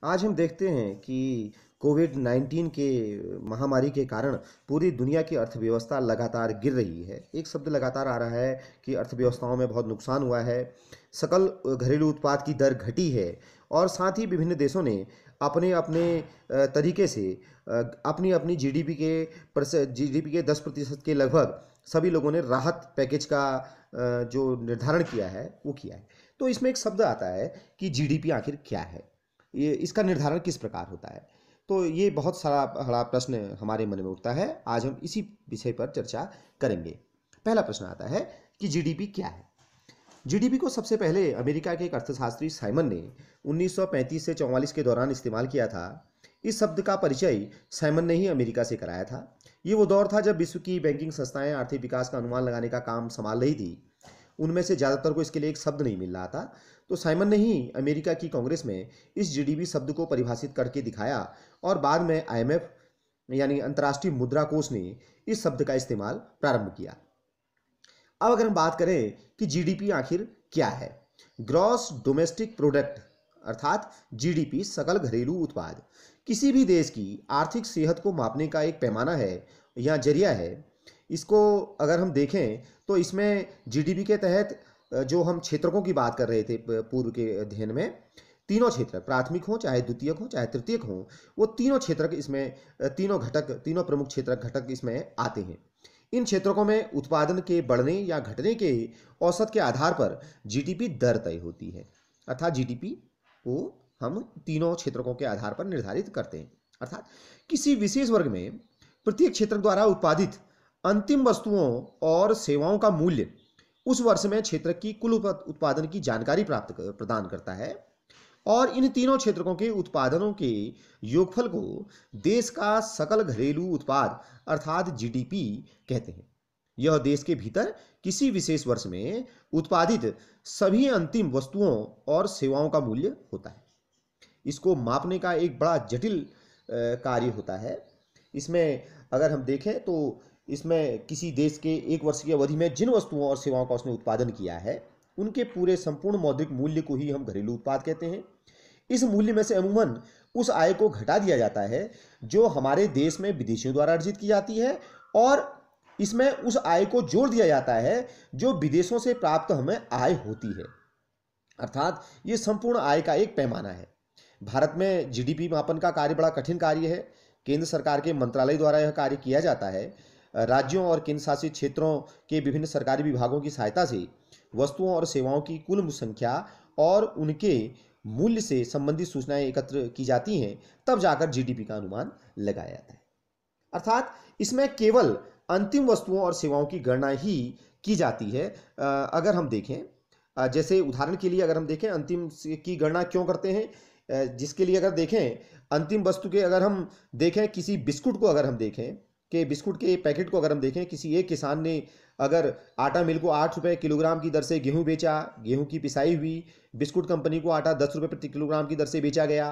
आज हम देखते हैं कि कोविड-19 के महामारी के कारण पूरी दुनिया की अर्थव्यवस्था लगातार गिर रही है। एक शब्द लगातार आ रहा है कि अर्थव्यवस्थाओं में बहुत नुकसान हुआ है। सकल घरेलू उत्पाद की दर घटी है और साथ ही विभिन्न देशों ने अपने-अपने तरीके से अपनी-अपनी जीडीपी के 10% के लगभग सभी लोगों ने राहत पैकेज का जो निर्धारण किया है, वो किया है। तो इसमें एक शब्द आता है कि जीडीपी आखिर क्या है? ये इसका निर्धारण किस प्रकार होता है? तो ये बहुत सारा बड़ा प्रश्न हमारे मन में उठता है। आज हम इसी विषय पर चर्चा करेंगे। पहला प्रश्न आता है कि जीडीपी क्या है? जीडीपी को सबसे पहले अमेरिका के एक अर्थशास्त्री साइमन ने 1935 से 44 के दौरान इस्तेमाल किया था। इस शब्द का परिचय साइमन ने ही अमेरिका से कराया था। ये वो दौर था जब विश्व की बैंकिंग संस्थाएं आर्थिक विकास का अनुमान लगाने का काम संभाल रही थी। उनमें से ज़्यादातर को इसके लिए एक शब्द नहीं मिल रहा था। तो साइमन ने ही अमेरिका की कांग्रेस में इस जीडीपी शब्द को परिभाषित करके दिखाया और बाद में आईएमएफ यानी अंतर्राष्ट्रीय मुद्रा कोष ने इस शब्द का इस्तेमाल प्रारंभ किया। अब अगर हम बात करें कि जीडीपी आखिर क्या है, ग्रॉस डोमेस्टिक प्रोडक्ट अर्थात जीडीपी सकल घरेलू उत्पाद किसी भी देश की आर्थिक सेहत को मापने का एक पैमाना है या जरिया है। इसको अगर हम देखें तो इसमें जीडीपी के तहत जो हम क्षेत्रकों की बात कर रहे थे पूर्व के अध्ययन में, तीनों क्षेत्र प्राथमिक हो चाहे द्वितीयक हो चाहे तृतीयक हो, वो तीनों क्षेत्र इसमें तीनों प्रमुख क्षेत्र घटक इसमें आते हैं। इन क्षेत्रों में उत्पादन के बढ़ने या घटने के औसत के आधार पर जीडीपी दर तय होती है। अर्थात जीडीपी को हम तीनों क्षेत्रों के आधार पर निर्धारित करते हैं। अर्थात किसी विशेष वर्ग में प्रत्येक क्षेत्र द्वारा उत्पादित अंतिम वस्तुओं और सेवाओं का मूल्य उस वर्ष में क्षेत्र की कुल उत्पादन की जानकारी प्रदान करता है और इन तीनों क्षेत्रों के उत्पादनों के योगफल को देश का सकल घरेलू उत्पाद अर्थात जीडीपी कहते हैं। यह देश के भीतर किसी विशेष वर्ष में उत्पादित सभी अंतिम वस्तुओं और सेवाओं का मूल्य होता है। इसको मापने का एक बड़ा जटिल कार्य होता है। इसमें अगर हम देखें तो इसमें किसी देश के एक वर्ष की अवधि में जिन वस्तुओं और सेवाओं का उसने उत्पादन किया है, उनके पूरे संपूर्ण मौद्रिक मूल्य को ही हम घरेलू उत्पाद कहते हैं। इस मूल्य में से अमूमन उस आय को घटा दिया जाता है जो हमारे देश में विदेशियों द्वारा अर्जित की जाती है और इसमें उस आय को जोड़ दिया जाता है जो विदेशों से प्राप्त हमें आय होती है। अर्थात ये संपूर्ण आय का एक पैमाना है। भारत में जीडीपी मापन का कार्य बड़ा कठिन कार्य है। केंद्र सरकार के मंत्रालय द्वारा यह कार्य किया जाता है। राज्यों और केंद्र शासित क्षेत्रों के विभिन्न सरकारी विभागों की सहायता से वस्तुओं और सेवाओं की कुल संख्या और उनके मूल्य से संबंधित सूचनाएं एकत्र की जाती हैं, तब जाकर जीडीपी का अनुमान लगाया जाता है। अर्थात इसमें केवल अंतिम वस्तुओं और सेवाओं की गणना ही की जाती है। अगर हम देखें, जैसे उदाहरण के लिए अगर हम देखें अंतिम की गणना क्यों करते हैं, जिसके लिए अगर देखें अंतिम वस्तु के अगर हम देखें किसी बिस्कुट को अगर हम देखें कि बिस्कुट के पैकेट को अगर हम देखें, किसी एक किसान ने अगर आटा मिल को 8 रुपये किलोग्राम की दर से गेहूं बेचा, गेहूं की पिसाई हुई, बिस्कुट कंपनी को आटा 10 रुपये प्रति किलोग्राम की दर से बेचा गया।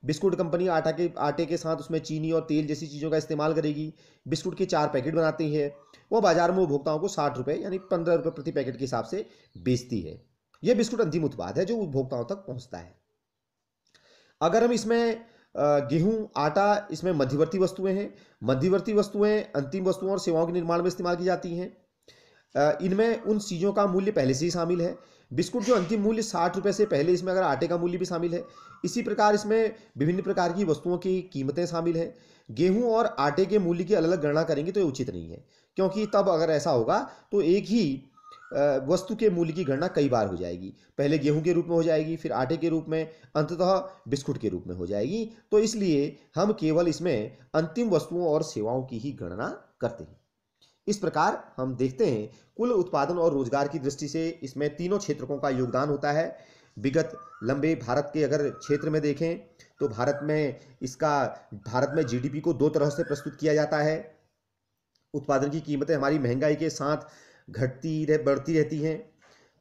बिस्कुट कंपनी आटे के साथ उसमें चीनी और तेल जैसी चीज़ों का इस्तेमाल करेगी। बिस्कुट के 4 पैकेट बनाती है। वो बाजार में उपभोक्ताओं को 60 रुपये यानी 15 रुपये प्रति पैकेट के हिसाब से बेचती है। यह बिस्कुट अंतिम उत्पाद है जो उपभोक्ताओं तक पहुँचता है। अगर हम इसमें गेहूं, आटा, इसमें मध्यवर्ती वस्तुएं हैं। मध्यवर्ती वस्तुएं अंतिम वस्तुओं और सेवाओं के निर्माण में इस्तेमाल की जाती हैं। इनमें उन चीज़ों का मूल्य पहले से ही शामिल है। बिस्कुट जो अंतिम मूल्य 60 रुपये से पहले, इसमें अगर आटे का मूल्य भी शामिल है। इसी प्रकार इसमें विभिन्न प्रकार की वस्तुओं की कीमतें शामिल हैं। गेहूं और आटे के मूल्य की अलग अलग गणना करेंगे तो ये उचित नहीं है, क्योंकि तब अगर ऐसा होगा तो एक ही वस्तु के मूल्य की गणना कई बार हो जाएगी। पहले गेहूं के रूप में हो जाएगी, फिर आटे के रूप में, अंततः बिस्कुट के रूप में हो जाएगी। तो इसलिए हम केवल इसमें अंतिम वस्तुओं और सेवाओं की ही गणना करते हैं। इस प्रकार हम देखते हैं कुल उत्पादन और रोजगार की दृष्टि से इसमें तीनों क्षेत्रों का योगदान होता है। विगत लंबे भारत के अगर क्षेत्र में देखें तो भारत में जीडीपी को दो तरह से प्रस्तुत किया जाता है। उत्पादन की कीमतें हमारी महंगाई के साथ बढ़ती रहती हैं।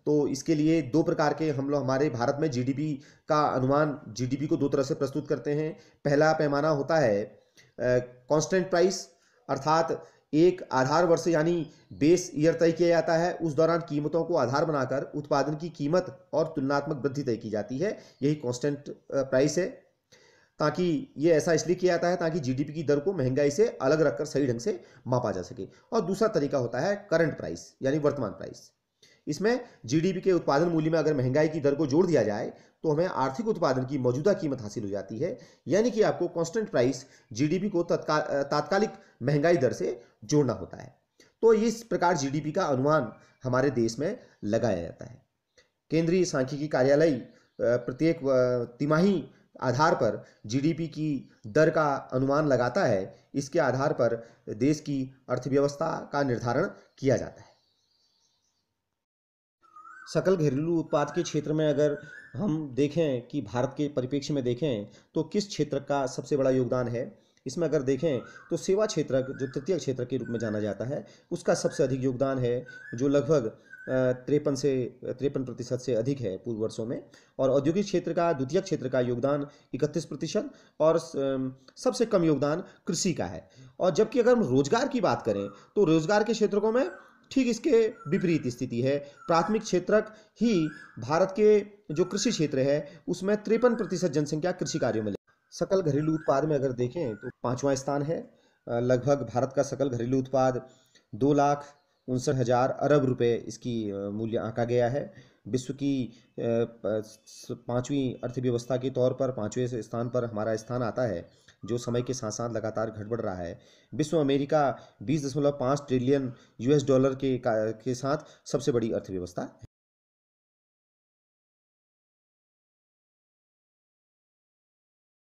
तो इसके लिए दो प्रकार के हम लोग हमारे भारत में जीडीपी का अनुमान, जीडीपी को दो तरह से प्रस्तुत करते हैं। पहला पैमाना होता है कांस्टेंट प्राइस, अर्थात एक आधार वर्ष यानी बेस ईयर तय किया जाता है। उस दौरान कीमतों को आधार बनाकर उत्पादन की कीमत और तुलनात्मक वृद्धि तय की जाती है। यही कांस्टेंट प्राइस है। ताकि ये ऐसा इसलिए किया जाता है ताकि जीडीपी की दर को महंगाई से अलग रखकर सही ढंग से मापा जा सके। और दूसरा तरीका होता है करंट प्राइस यानी वर्तमान प्राइस। इसमें जीडीपी के उत्पादन मूल्य में अगर महंगाई की दर को जोड़ दिया जाए तो हमें आर्थिक उत्पादन की मौजूदा कीमत हासिल हो जाती है, यानी कि आपको कांस्टेंट प्राइस जीडीपी को तात्कालिक महंगाई दर से जोड़ना होता है। तो इस प्रकार जीडीपी का अनुमान हमारे देश में लगाया जाता है। केंद्रीय सांख्यिकी कार्यालय प्रत्येक तिमाही आधार पर जीडीपी की दर का अनुमान लगाता है। इसके आधार पर देश की अर्थव्यवस्था का निर्धारण किया जाता है। सकल घरेलू उत्पाद के क्षेत्र में अगर हम देखें कि भारत के परिप्रेक्ष्य में देखें तो किस क्षेत्र का सबसे बड़ा योगदान है, इसमें अगर देखें तो सेवा क्षेत्र जो तृतीय क्षेत्र के रूप में जाना जाता है उसका सबसे अधिक योगदान है, जो लगभग 53% से अधिक है पूर्व वर्षों में। और औद्योगिक क्षेत्र का, द्वितीय क्षेत्र का योगदान 31% और सबसे कम योगदान कृषि का है। और जबकि अगर हम रोजगार की बात करें तो रोजगार के क्षेत्रों में ठीक इसके विपरीत स्थिति है। प्राथमिक क्षेत्रक ही भारत के जो कृषि क्षेत्र है उसमें 53% जनसंख्या कृषि कार्यों में सकल घरेलू उत्पाद में अगर देखें तो पांचवा स्थान है। लगभग भारत का सकल घरेलू उत्पाद 2,59,000 अरब रुपए इसकी मूल्य आंका गया है। विश्व की पांचवी अर्थव्यवस्था के तौर पर पांचवें स्थान पर हमारा स्थान आता है, जो समय के साथ साथ लगातार घट बढ़ रहा है। विश्व अमेरिका 20.5 ट्रिलियन यूएस डॉलर के साथ सबसे बड़ी अर्थव्यवस्था